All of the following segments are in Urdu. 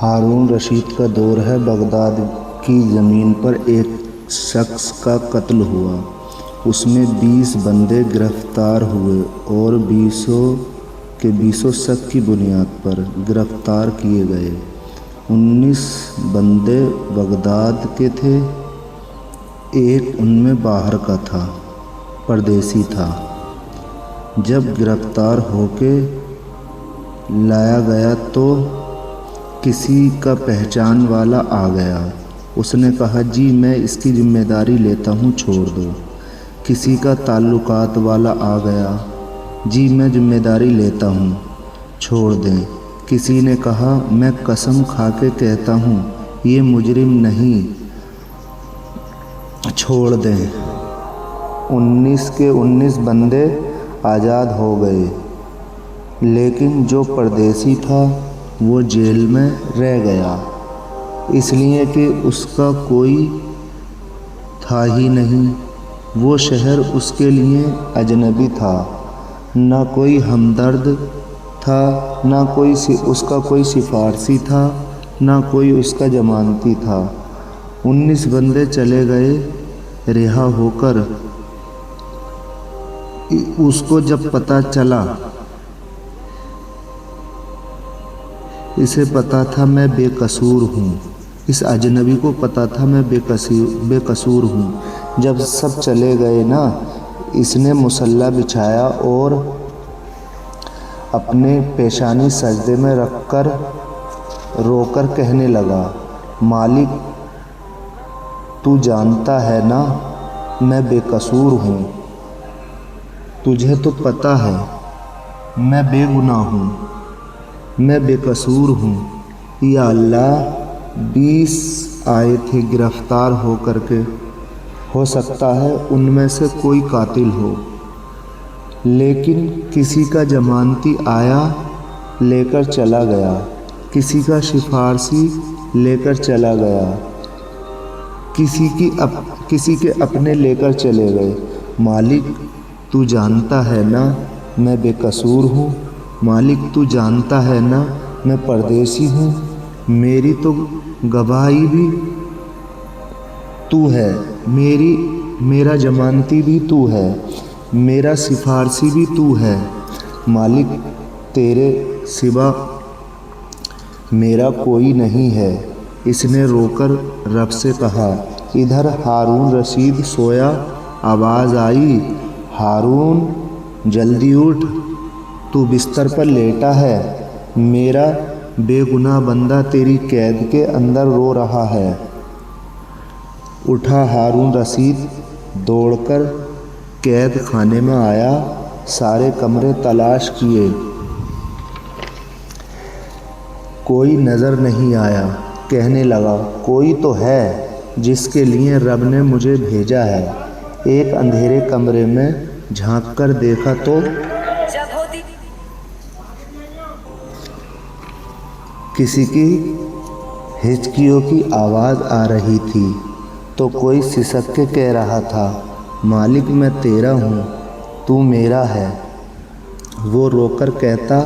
ہارون رشید کا دور ہے۔ بغداد کی زمین پر ایک شخص کا قتل ہوا۔ اس میں 20 بندے گرفتار ہوئے اور 20 شک کی بنیاد پر گرفتار کیے گئے۔ 19 بندے بغداد کے تھے، ایک ان میں باہر کا تھا، پردیسی تھا۔ جب گرفتار ہو کے لایا گیا تو کسی کا پہچان والا آ گیا۔ اس نے کہا جی میں اس کی ذمہ داری لیتا ہوں، چھوڑ دو۔ کسی کا تعلقات والا آ گیا، جی میں ذمہ داری لیتا ہوں، چھوڑ دیں۔ کسی نے کہا میں قسم کھا کے کہتا ہوں یہ مجرم نہیں، چھوڑ دیں۔ 19 کے 19 بندے آزاد ہو گئے، لیکن جو پردیسی تھا وہ جیل میں رہ گیا، اس لیے کہ اس کا کوئی تھا ہی نہیں۔ وہ شہر اس کے لیے اجنبی تھا، نہ کوئی ہمدرد تھا، نہ کوئی اس کا کوئی سفارشی تھا، نہ کوئی اس کا ضمانتی تھا۔ 19 بندے چلے گئے رہا ہو کر۔ اس کو جب پتہ چلا، اسے پتا تھا میں بے قصور ہوں، اس اجنبی کو پتا تھا میں بے قصور ہوں۔ جب سب چلے گئے نا، اس نے مصلی بچھایا اور اپنے پیشانی سجدے میں رکھ کر رو کر کہنے لگا مالک تو جانتا ہے نا میں بے قصور ہوں، تجھے تو پتہ ہے میں بے گناہ ہوں، میں بے قصور ہوں۔ یا اللہ 20 آئے تھے گرفتار ہو کر کے، ہو سکتا ہے ان میں سے کوئی قاتل ہو، لیکن کسی کا ضمانتی آیا لے کر چلا گیا، کسی کا سفارشی لے کر چلا گیا، کسی کے اپنے لے کر چلے گئے۔ مالک تو جانتا ہے نا میں بے قصور ہوں، مالک تو جانتا ہے نا میں پردیسی ہوں، میری تو گواہی بھی تو ہے، میرا ضمانتی بھی تو ہے، میرا سفارشی بھی تو ہے، مالک تیرے سوا میرا کوئی نہیں ہے۔ اس نے رو کر رب سے کہا۔ ادھر ہارون رشید سویا، آواز آئی ہارون جلدی اٹھ، تو بستر پر لیٹا ہے، میرا بے گناہ بندہ تیری قید کے اندر رو رہا ہے۔ اٹھا ہارون رشید، دوڑ کر قید خانے میں آیا، سارے کمرے تلاش کیے، کوئی نظر نہیں آیا۔ کہنے لگا کوئی تو ہے جس کے لیے رب نے مجھے بھیجا ہے۔ ایک اندھیرے کمرے میں جھانک کر دیکھا تو کسی کی ہچکیوں کی آواز آ رہی تھی، تو کوئی سسک کے کہہ رہا تھا مالک میں تیرا ہوں، تو میرا ہے۔ وہ رو کر کہتا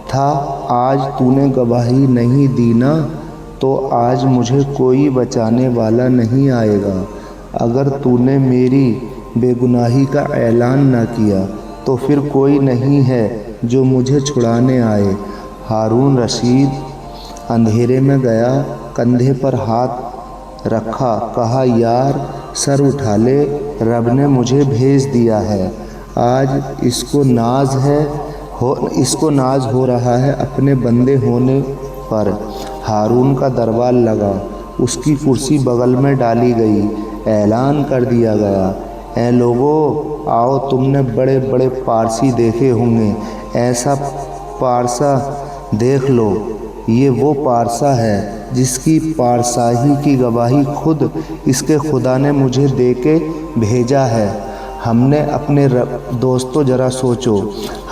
تھا آج تو نے گواہی نہیں دی نا، تو آج مجھے کوئی بچانے والا نہیں آئے گا۔ اگر تو نے میری بے گناہی کا اعلان نہ کیا تو پھر کوئی نہیں ہے جو مجھے چھڑانے آئے۔ ہارون رشید اندھیرے میں گیا، کندھے پر ہاتھ رکھا، کہا یار سر اٹھا لے، رب نے مجھے بھیج دیا ہے، آج اس کو ناز ہو رہا ہے اپنے بندے ہونے پر۔ ہارون کا دربار لگا، اس کی کرسی بغل میں ڈالی گئی، اعلان کر دیا گیا اے لوگو آؤ، تم نے بڑے بڑے پارسی دیکھے ہوں گے، ایسا پارسا دیکھ لو، یہ وہ پارسا ہے جس کی پارسائی کی گواہی خود اس کے خدا نے مجھے دے کے بھیجا ہے۔ ہم نے اپنے دوستو ذرا سوچو،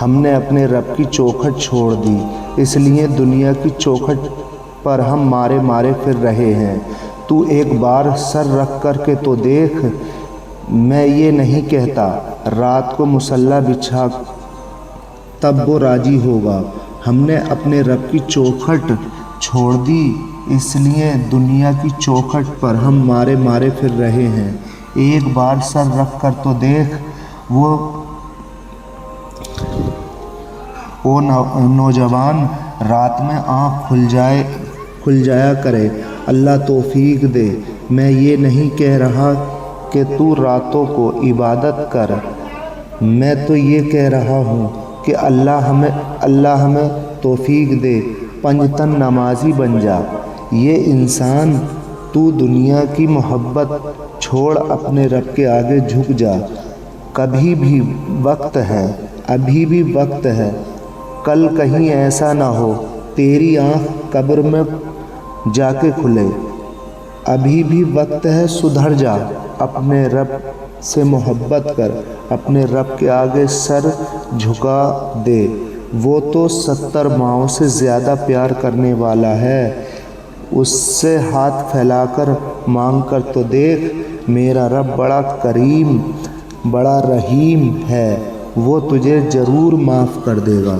ہم نے اپنے رب کی چوکھٹ چھوڑ دی، اس لیے دنیا کی چوکھٹ پر ہم مارے مارے پھر رہے ہیں۔ تو ایک بار سر رکھ کر کے تو دیکھ، میں یہ نہیں کہتا رات کو مصلی بچھا تب وہ راضی ہوگا۔ ہم نے اپنے رب کی چوکھٹ چھوڑ دی، اس لیے دنیا کی چوکھٹ پر ہم مارے مارے پھر رہے ہیں۔ ایک بار سر رکھ کر تو دیکھ، وہ نوجوان رات میں آنکھ کھل جایا کرے۔ اللہ توفیق دے۔ میں یہ نہیں کہہ رہا کہ تو راتوں کو عبادت کر، میں تو یہ کہہ رہا ہوں کہ اللہ ہمیں توفیق دے، پنجتن نمازی بن جا۔ یہ انسان، تو دنیا کی محبت چھوڑ اپنے رب کے آگے جھک جا۔ ابھی بھی وقت ہے، کل کہیں ایسا نہ ہو تیری آنکھ قبر میں جا کے کھلے۔ ابھی بھی وقت ہے، سدھر جا، اپنے رب سے محبت کر، اپنے رب کے آگے سر جھکا دے۔ وہ تو 70 ماؤں سے زیادہ پیار کرنے والا ہے، اس سے ہاتھ پھیلا کر مانگ کر تو دیکھ۔ میرا رب بڑا کریم، بڑا رحیم ہے، وہ تجھے ضرور معاف کر دے گا۔